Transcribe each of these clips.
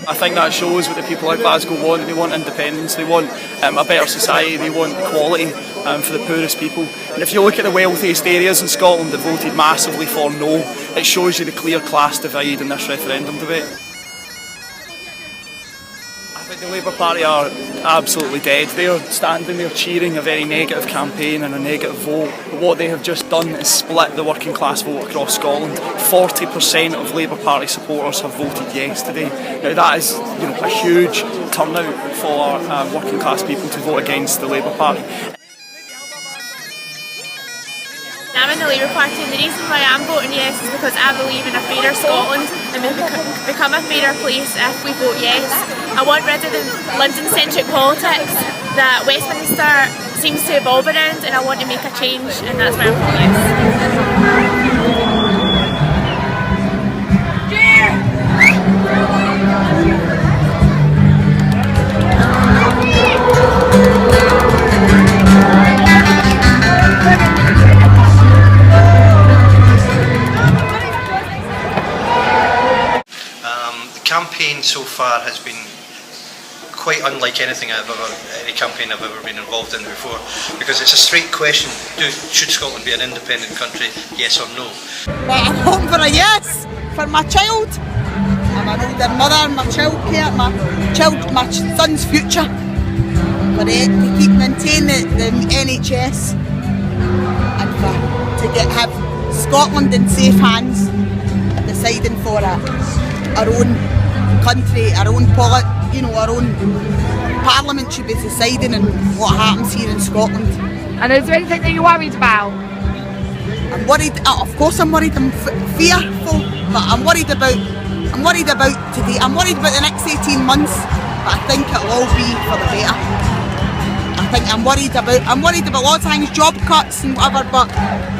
I think that shows what the people of Glasgow want. They want independence, they want a better society, they want equality for the poorest people. And if you look at the wealthiest areas in Scotland that voted massively for no, it shows you the clear class divide in this referendum debate. I think the Labour Party are absolutely dead. They're standing there cheering a very negative campaign and a negative vote. But what they have just done is split the working class vote across Scotland. 40% of Labour Party supporters have voted yes today. Now that is a huge turnout for working class people to vote against the Labour Party. I'm in the Labour Party, and the reason why I'm voting yes is because I believe in a fairer Scotland and we become a fairer place if we vote yes. I want rid of the London-centric politics that Westminster seems to evolve around, and I want to make a change, and that's why I'm voting yes. The campaign so far has been quite unlike any campaign I've ever been involved in before, because it's a straight question: should Scotland be an independent country, yes or no? Well, I'm hoping for a yes for my child. I'm an older mother, my childcare, my son's future. For it to keep maintaining the NHS and have Scotland in safe hands, deciding for our own country, our own our own parliament should be deciding on what happens here in Scotland. And is there anything that you're worried about? I'm worried. Of course, I'm worried. I'm fearful, but I'm worried about today. I'm worried about the next 18 months, but I think it'll all be for the better. I'm worried about lots of things, job cuts and whatever, but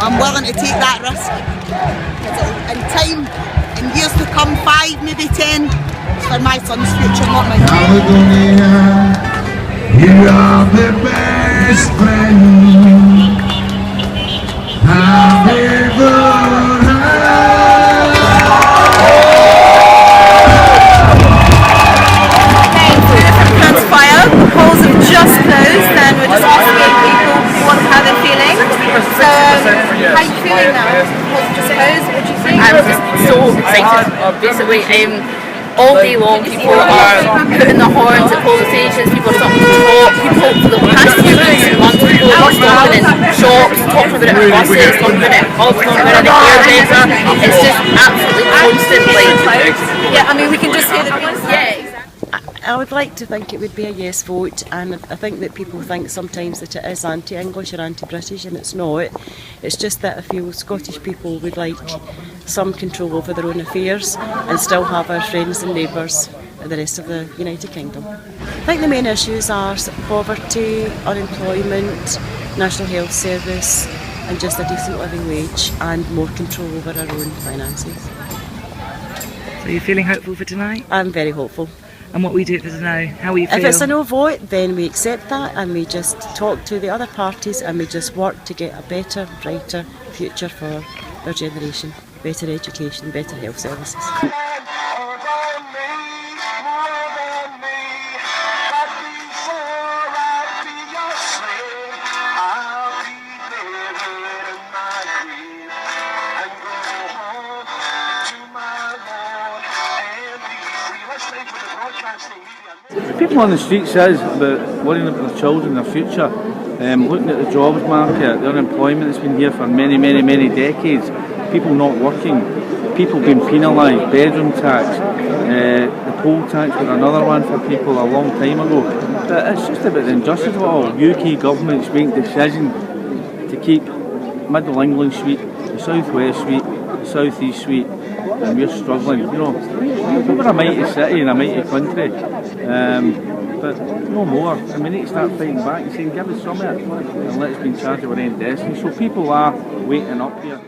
I'm willing to take that risk. In time, in years to come, 5, maybe 10, it's for my son's future, not mine. You are the best friend I've ever had. Fire. The polls have just closed and we're just asking people how they're feeling. So, how are you feeling now? The polls have just closed. What do you think? I'm just so excited. Basically, all day long people are putting their horns at polling stations, people are stopping to talk, people for the past few weeks and months, people are stopping in shops, talking about it in buses, talking about it in pubs, talking about it in the hairdresser. It's just absolutely constantly. Yeah, I mean we can just hear the people. Yeah, exactly. I would like to think it would be a yes vote, and I think that people think sometimes that it is anti-English or anti-British, and it's not. It's just that I feel Scottish people would like some control over their own affairs and still have our friends and neighbours in the rest of the United Kingdom. I think the main issues are poverty, unemployment, National Health Service, and just a decent living wage and more control over our own finances. So you're feeling hopeful for tonight? I'm very hopeful. And what we do if it's a no, how will you feel? If it's a no vote, then we accept that and we just talk to the other parties and we just work to get a better, brighter future for our generation. Better education, better health services. People on the street says about worrying about their children, their future, looking at the jobs market, the unemployment that's been here for many decades, people not working, people being penalised, bedroom tax, the poll tax was another one for people a long time ago. But it's just about the injustice of it all. UK governments make decisions to keep Middle England sweet, the South West sweet, the South East sweet, and we're struggling. We're a mighty city and a mighty country, but no more. And we need to start fighting back and saying, give us some of it and let's be in charge of our own destiny. So people are waiting up here.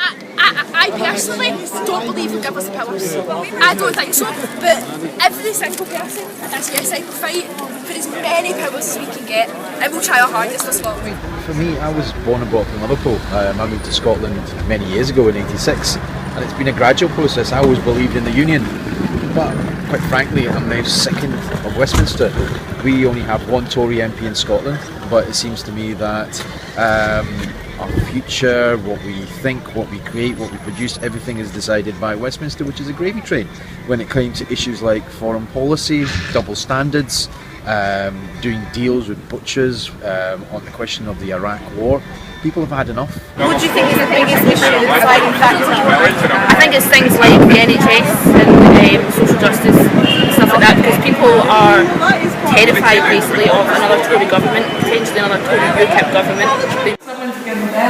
I personally don't believe he'll give us the powers. I don't think so, but every single person is yes, I will fight for as many powers as we can get, and we'll try our hardest as well. For me, I was born and brought up in Liverpool. I moved to Scotland many years ago in '86, and it's been a gradual process. I always believed in the union. But quite frankly, I'm now sickened of Westminster. We only have one Tory MP in Scotland, but it seems to me that our future, what we think, what we create, what we produce, everything is decided by Westminster, which is a gravy train. When it comes to issues like foreign policy, double standards, doing deals with butchers on the question of the Iraq war, people have had enough. What do you think is the biggest issue, the deciding factor? I think it's things like the NHS and social justice and stuff like that, because people are terrified basically of another Tory government, potentially another Tory UKIP government.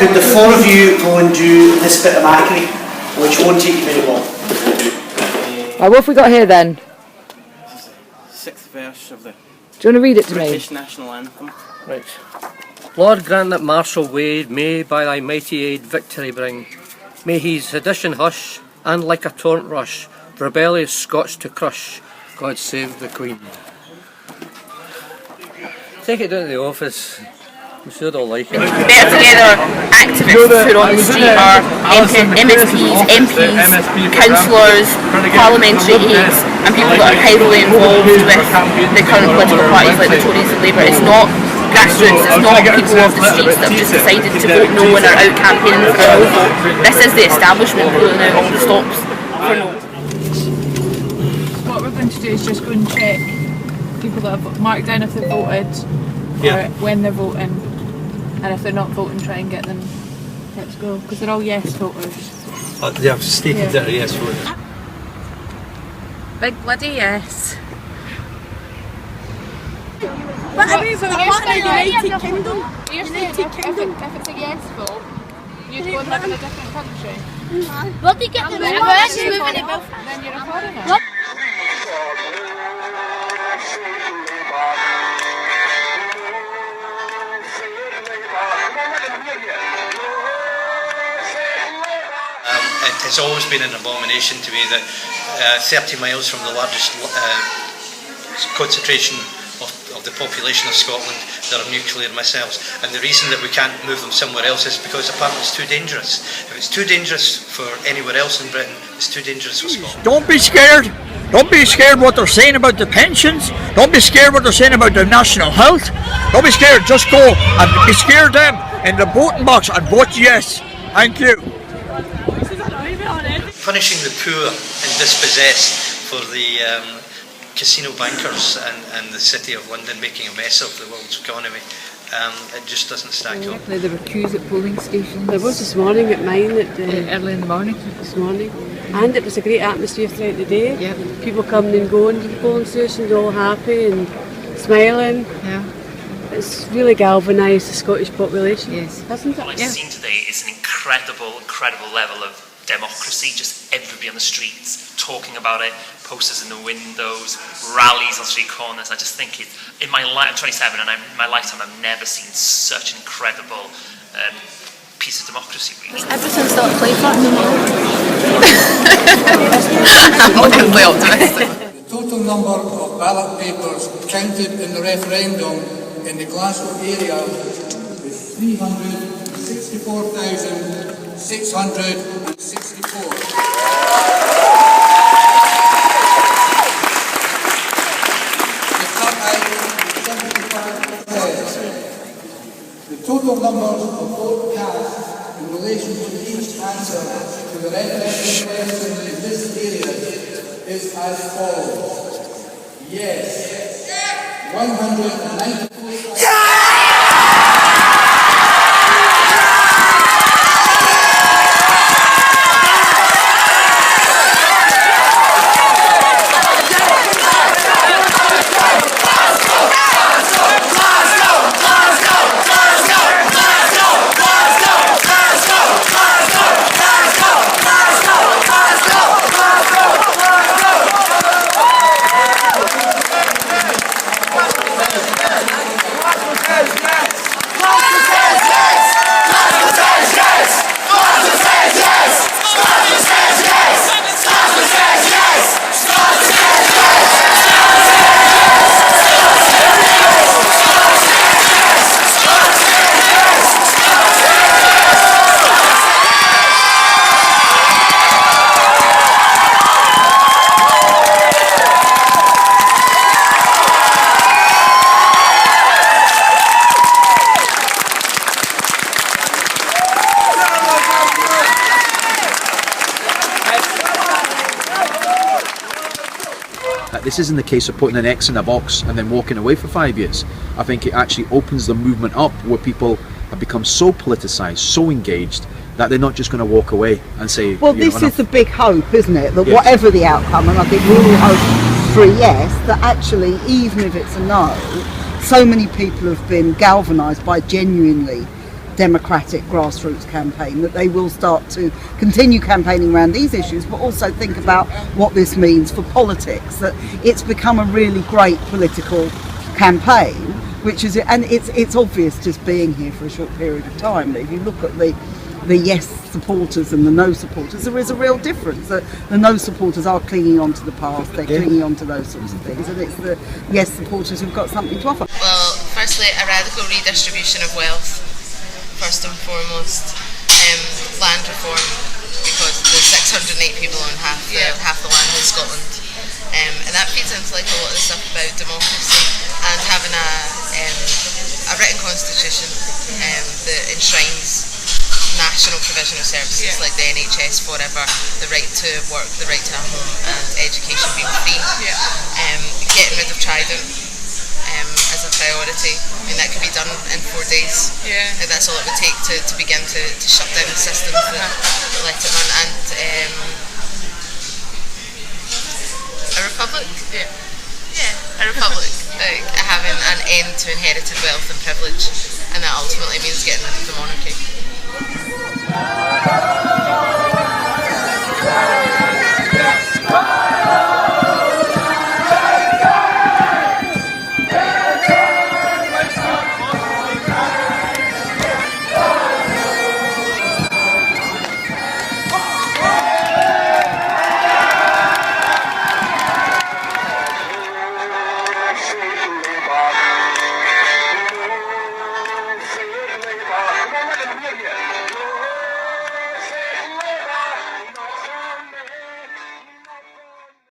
Could the four of you go and do this bit of Macri, which won't take you very long? Right, what have we got here then? Sixth verse of the Do you want to read it to British me? national anthem. Right. Lord grant that Marshal Wade may by thy mighty aid victory bring. May he sedition hush, and like a torrent rush, rebellious Scots to crush. God save the Queen. Take it down to the office. I'm sure they'll like it. Better Together activists who are on the street are MSPs, MPs, councillors, parliamentary aides, and people that are heavily involved with the current political parties like the Tories and Labour. It's not grassroots, it's not people off the streets that have just decided to vote no and are out campaigning for a no vote. This is the establishment pulling out all the stops for no. What we're going to do is just go and check people that have marked down if they voted, or when they're voting, and if they're not voting, try and get them. Let's go, because they're all yes voters. They have stated that yes voters. Big bloody yes. But I mean, what in the United Kingdom? You're saying if it's a yes vote, you'd go and live in a different country. What do you get the Then you're a foreigner. It has always been an abomination to me that 30 miles from the largest concentration of the population of Scotland there are nuclear missiles, and the reason that we can't move them somewhere else is because apparently it's too dangerous. If it's too dangerous for anywhere else in Britain, it's too dangerous for Scotland. Don't be scared. Don't be scared what they're saying about the pensions. Don't be scared what they're saying about the national health. Don't be scared. Just go and be scared them in the voting box and vote yes. Thank you. Punishing the poor and dispossessed for the casino bankers and the City of London making a mess of the world's economy, it just doesn't stack up. There were queues at polling stations. There was this morning at mine, early in the morning. This morning, and it was a great atmosphere throughout the day. Yep. People coming and going to the polling stations, all happy and smiling. Yeah. It's really galvanised the Scottish population, hasn't it? What I've seen today is an incredible level of democracy, just everybody on the streets talking about it, posters in the windows, rallies on street corners. I just think in my life, I'm 27 and in my lifetime I've never seen such an incredible piece of democracy, really. Everything's still at play for me. I'm overly optimistic. The total number of ballot papers counted in the referendum in the Glasgow area is 364,664. The total numbers of votes cast in relation to each answer to the referendum question in this area is as follows. Yes. 194. This isn't the case of putting an X in a box and then walking away for 5 years. I think it actually opens the movement up where people have become so politicised, so engaged, that they're not just going to walk away and say, well, this is the big hope, isn't it? That whatever the outcome, and I think we all hope for a yes, that actually, even if it's a no, so many people have been galvanised by genuinely democratic grassroots campaign that they will start to continue campaigning around these issues, but also think about what this means for politics, that it's become a really great political campaign, which is, and it's obvious just being here for a short period of time. If you look at the yes supporters and the no supporters, there is a real difference. The no supporters are clinging on to the past, they're clinging on to those sorts of things, and it's the yes supporters who've got something to offer. Well, firstly, a radical redistribution of wealth, first and foremost. Land reform, because there's 608 people on half the land in Scotland, and that feeds into like a lot of the stuff about democracy, and having a written constitution that enshrines national provision of services like the NHS forever, the right to work, the right to a home, and education being free. Getting rid of Trident as a priority. I mean, that could be done in 4 days. That's all it would take to begin to shut down the systems that let it run. And a republic. A republic. Like having an end to inherited wealth and privilege, and that ultimately means getting rid of the monarchy.